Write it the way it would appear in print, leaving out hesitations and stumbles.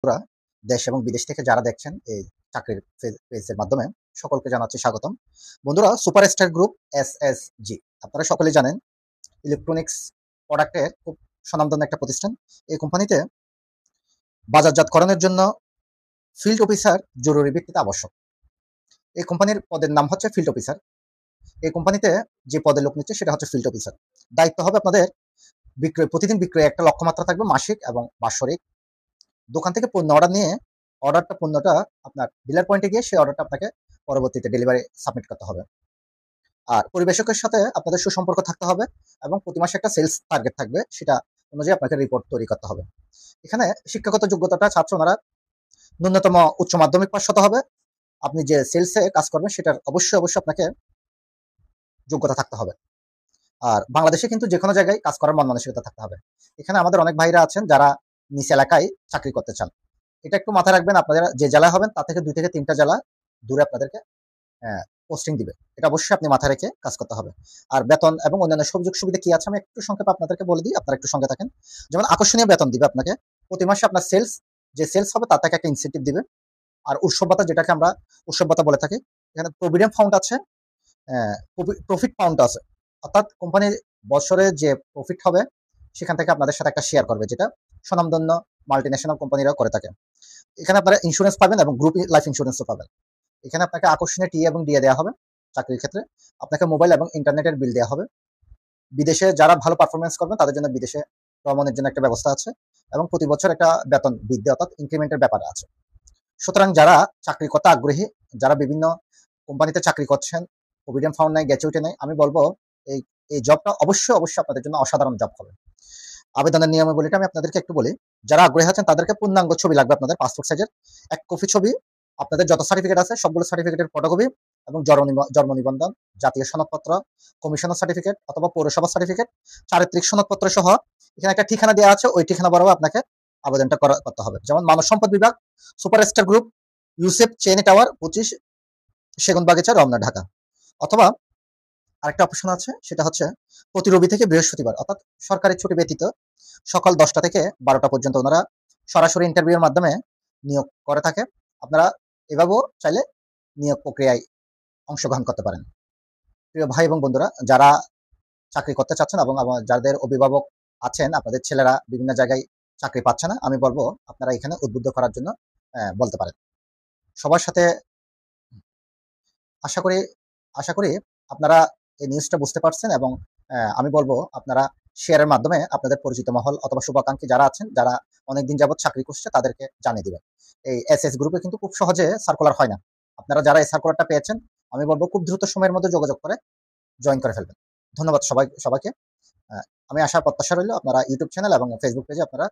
বন্ধুরা, দেশ এবং বিদেশ থেকে যারা দেখছেন এই চাকরির পেজের মাধ্যমে সকলকে জানাচ্ছি স্বাগতম। বন্ধুরা, সুপারস্টার গ্রুপ এসএসজি আপনারা সকলেই জানেন ইলেকট্রনিক্স প্রোডাক্টের খুব স্বনামধন্য একটা প্রতিষ্ঠান। এই কোম্পানিতে বাজারজাতকরণের জন্য ফিল্ড অফিসার জরুরি ভিত্তিতে আবশ্যক। এই কোম্পানির পদের নাম হচ্ছে ফিল্ড অফিসার। এই কোম্পানিতে যে পদে লোক নিচ্ছে সেটা হচ্ছে ফিল্ড অফিসার। দায়িত্ব হবে আপনাদের প্রতিদিন বিক্রয় একটা লক্ষ্যমাত্রা থাকবে মাসিক এবং বাৎসরিক। দোকান থেকে পণ্য অর্ডার নিয়ে পণ্যটা আপনার ডিলার পয়েন্টে গিয়ে সেই অর্ডারটা আপনাকে পরবর্তীতে ডেলিভারি সাবমিট করতে হবে। আর পরিবেশকের সাথে আপনাদের সুসম্পর্ক থাকতে হবে এবং প্রতি মাসে একটা সেলস টার্গেট থাকবে, সেটা অনুযায়ী আপনাকে রিপোর্ট তৈরি করতে হবে। এখানে শিক্ষাগত যোগ্যতাটা ছাত্র ওনারা ন্যূনতম উচ্চ মাধ্যমিক পাস হতে হবে। আপনি যে সেলসে কাজ করবেন সেটার অবশ্যই আপনাকে যোগ্যতা থাকতে হবে। আর বাংলাদেশে কিন্তু যে কোনো জায়গায় কাজ করার মন মানসিকতা থাকতে হবে। এখানে আমাদের অনেক ভাইরা আছেন যারা নিজ এলাকায় চাকরি করতে চান। এটা একটু মাথায় রাখবেন, আপনারা যে জেলায় হবেন তা থেকে 2 থেকে 3টা জেলা দূরে আপনাদেরকে পোস্টিং দিবে। এটা অবশ্যই আপনি মাথায় রেখে কাজ করতে হবে। আর বেতন এবং অন্যান্য সুযোগ সুবিধা কি আছে আমি একটু সংক্ষেপে আপনাদেরকে বলে দিই, আপনারা একটু সঙ্গে থাকেন। যেমন আকর্ষণীয় বেতন দিবে আপনাকে প্রতি মাসে, আপনার সেলস হবে তার থেকে একটা ইনসেন্টিভ দিবে। আর উৎসব ভাতা, যেটাকে আমরা উৎসব ভাতা বলে থাকি। এখানে প্রভিডেন্ট ফান্ড আছে, প্রফিট ফান্ড আছে, অর্থাৎ কোম্পানির বছরে যে প্রফিট হবে সেখান থেকে আপনাদের সাথে একটা শেয়ার করবে, যেটা স্বনামধন্য মাল্টিন্যাশনাল কোম্পানিরা করে থাকে। এখানে আপনারা ইন্স্যুরেন্স পাবেন এবং গ্রুপ লাইফ ইন্স্যুরেন্সও পাবেন। এখানে আপনাকে আকর্ষণীয় টি এবং ডিএ দেওয়া হবে। চাকরির ক্ষেত্রে আপনাকে মোবাইল এবং ইন্টারনেটের বিল দেওয়া হবে। বিদেশে যারা ভালো পারফরমেন্স করবেন তাদের জন্য বিদেশে ভ্রমণের জন্য একটা ব্যবস্থা আছে এবং প্রতি বছর একটা বেতন বৃদ্ধি অর্থাৎ ইনক্রিমেন্টের ব্যাপার আছে। সুতরাং যারা চাকরি করতে আগ্রহী, যারা বিভিন্ন কোম্পানিতে চাকরি করছেন, প্রভিডেন্ট ফান্ড নাই, গ্র্যাচুইটি নাই, আমি বলবো এই এই জবটা অবশ্যই আপনাদের জন্য অসাধারণ জব হবে। আবেদনের নিয়মাবলীটা আমি আপনাদেরকে একটু বলি। যারা আগ্রহী আছেন তাদেরকে পূর্ণাঙ্গ ছবি লাগবে, আপনাদের পাসপোর্ট সাইজের 1 কপি ছবি, আপনাদের যত সার্টিফিকেট আছে সবগুলো সার্টিফিকেটের ফটোকপি এবং জন্ম নিবন্ধন, জাতীয় সনদপত্র, কমিশনার সার্টিফিকেট অথবা পৌরসভা সার্টিফিকেট, চারিত্রিক সনদপত্র সহ এখানে একটা ঠিকানা দেওয়া আছে, ওই ঠিকানা বরাবর আপনাকে আবেদনটা করতে হবে। যেমন মানব সম্পদ বিভাগ, সুপারস্টার গ্রুপ, ইউসেফ চেনি টাওয়ার 25 সেগুনবাগিচা, রমনা, ঢাকা। অথবা আরেকটা অপশন আছে, সেটা হচ্ছে প্রতি রবি থেকে বৃহস্পতিবার অর্থাৎ সরকারি ছুটি ব্যতীত সকাল 10টা থেকে 12টা পর্যন্ত ওনারা সরাসরি ইন্টারভিউর মাধ্যমে নিয়োগ করে থাকে। আপনারা এভাবেও চাইলে নিয়োগ প্রক্রিয়ায় অংশগ্রহণ করতে পারেন। প্রিয় ভাই এবং বন্ধুরা, যারা চাকরি করতে চাচ্ছেন এবং যাদের অভিভাবক আছেন, আপনাদের ছেলেরা বিভিন্ন জায়গায় চাকরি পাচ্ছে না, আমি বলবো আপনারা এখানে উদ্বুদ্ধ করার জন্য বলতে পারেন। সবার সাথে আশা করি আশা করি আপনারা এই নিউজটা বুঝতে পারছেন এবং আমি বলবো আপনারা শেয়ারের মাধ্যমে আপনাদের পরিচিত মহল অথবা শুভাকাঙ্ক্ষী যারা আছেন, যারা অনেকদিন যাবত চাকরি করছে তাদেরকে জানিয়ে দিবেন। এই এসএস গ্রুপে কিন্তু খুব সহজে সার্কুলার হয় না। আপনারা যারা এই সার্কুলারটা পেয়েছেন, আমি বলবো খুব দ্রুত সময়ের মধ্যে যোগাযোগ করে জয়েন করে ফেলবেন। ধন্যবাদ সবাইকে। আমি আশা প্রত্যাশা রইল আপনারা ইউটিউব চ্যানেল এবং ফেসবুক পেজে আপনারা